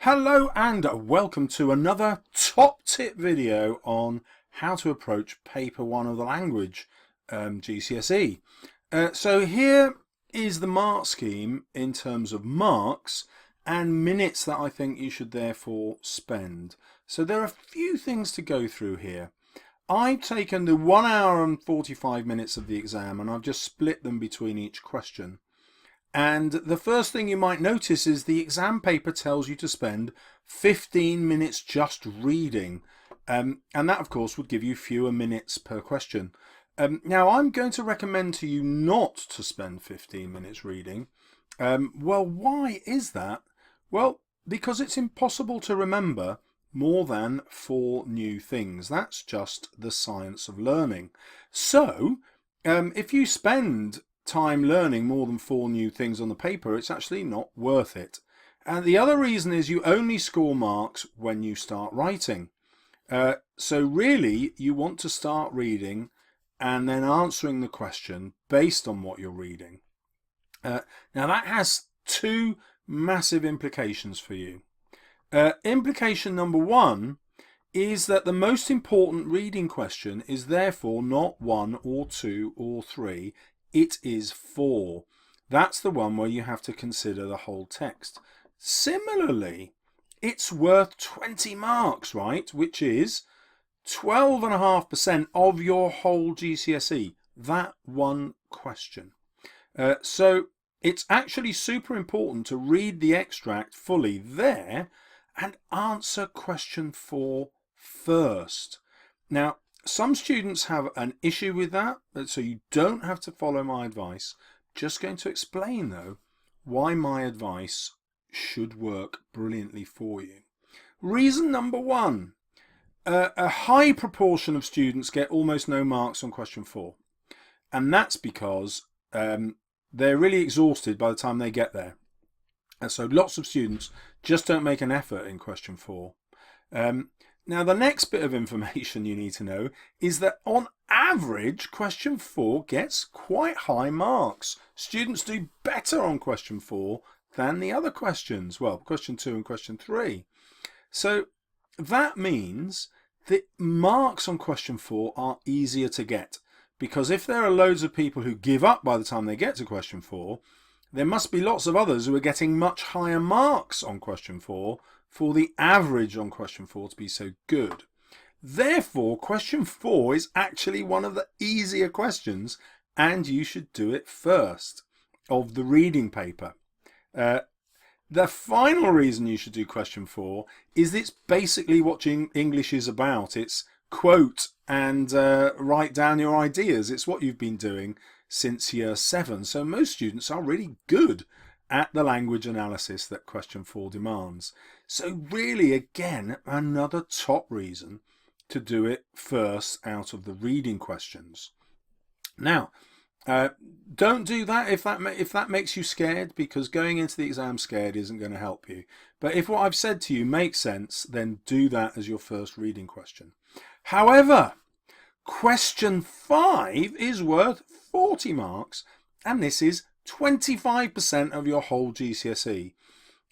Hello and welcome to another top tip video on how to approach paper 1 of the language GCSE. So here is the mark scheme in terms of marks and minutes that I think you should therefore spend. So there are a few things to go through here. I've taken the 1 hour and 45 minutes of the exam and I've just split them between each question. And the first thing you might notice is the exam paper tells you to spend 15 minutes just reading. And that, of course, would give you fewer minutes per question. Now, I'm going to recommend to you not to spend 15 minutes reading. Well, why is that? Well, because it's impossible to remember more than 4 new things. That's just the science of learning. So, if you spend time learning more than 4 new things on the paper, it's actually not worth it. And the other reason is you only score marks when you start writing. So really you want to start reading and then answering the question based on what you're reading. Now that has 2 massive implications for you. Implication number 1 is that the most important reading question is therefore not 1 or 2 or 3. It is 4. That's the one where you have to consider the whole text. Similarly, it's worth 20 marks, right? Which is 12.5% of your whole GCSE, that one question. So it's actually super important to read the extract fully there and answer question 4 first. Now, some students have an issue with that, so you don't have to follow my advice. Just going to explain, though, why my advice should work brilliantly for you. Reason number 1, a high proportion of students get almost no marks on question 4. And that's because they're really exhausted by the time they get there. And so lots of students just don't make an effort in question 4. Now, the next bit of information you need to know is that on average, question 4 gets quite high marks. Students do better on question 4 than the other questions. Well, question 2 and question 3. So that means that marks on question 4 are easier to get, because if there are loads of people who give up by the time they get to question 4, there must be lots of others who are getting much higher marks on question 4 for the average on question 4 to be so good. Therefore, question 4 is actually one of the easier questions, and you should do it first of the reading paper. The final reason you should do question 4 is it's basically what English is about. It's quote and write down your ideas. It's what you've been doing since year 7. So most students are really good at the language analysis that question 4 demands. So really, again, another top reason to do it first out of the reading questions. Now, don't do that if that makes you scared, because going into the exam scared isn't going to help you. But if what I've said to you makes sense, then do that as your first reading question. However, question 5 is worth 40 marks, and this is 25% of your whole GCSE.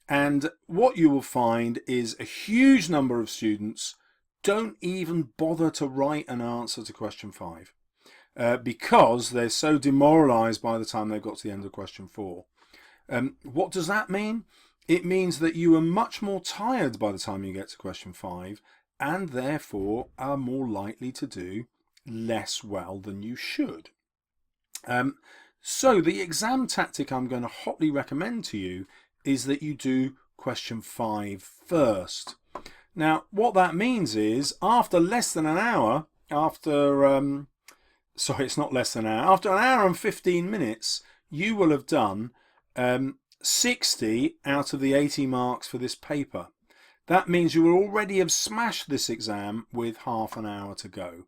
And what you will find is a huge number of students don't even bother to write an answer to question 5 because they're so demoralized by the time they've got to the end of question 4. What does that mean? It means that you are much more tired by the time you get to question 5 and therefore are more likely to do less well than you should. So the exam tactic I'm going to hotly recommend to you is that you do question 5 first. Now, what that means is after less than an hour, after an hour and 15 minutes, you will have done 60 out of the 80 marks for this paper. That means you will already have smashed this exam with half an hour to go.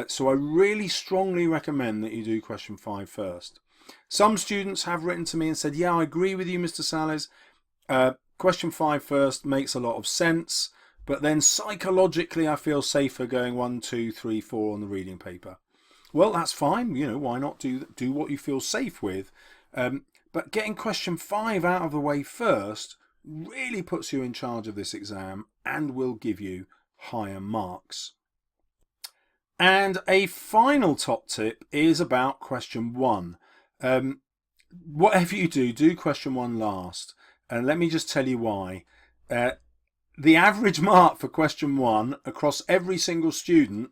So I really strongly recommend that you do question 5 first. Some students have written to me and said, yeah, I agree with you, Mr. Salles. Question 5 first makes a lot of sense, but then psychologically I feel safer going 1, 2, 3, 4 on the reading paper. Well, that's fine. You know, why not do what you feel safe with? But getting question 5 out of the way first really puts you in charge of this exam and will give you higher marks. And a final top tip is about question 1. Whatever you do, do question 1 last. And let me just tell you why. The average mark for question 1 across every single student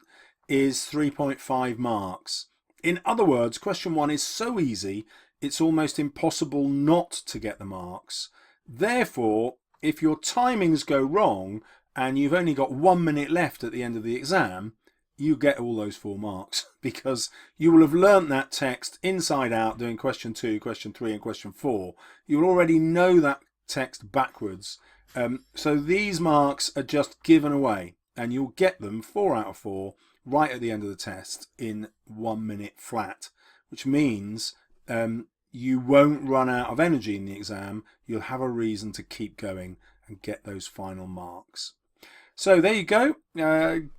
is 3.5 marks. In other words, question 1 is so easy, it's almost impossible not to get the marks. Therefore, if your timings go wrong and you've only got 1 minute left at the end of the exam, you get all those 4 marks because you will have learnt that text inside out doing question 2, question 3 and question 4. You will already know that text backwards. So these marks are just given away and you'll get them 4 out of 4 right at the end of the test in 1 minute flat, which means you won't run out of energy in the exam. You'll have a reason to keep going and get those final marks. So there you go.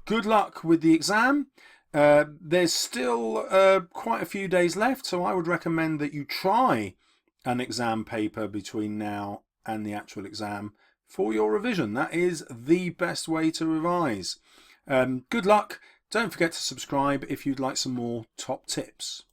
Good luck with the exam. There's still quite a few days left, so I would recommend that you try an exam paper between now and the actual exam for your revision. That is the best way to revise. Good luck. Don't forget to subscribe if you'd like some more top tips.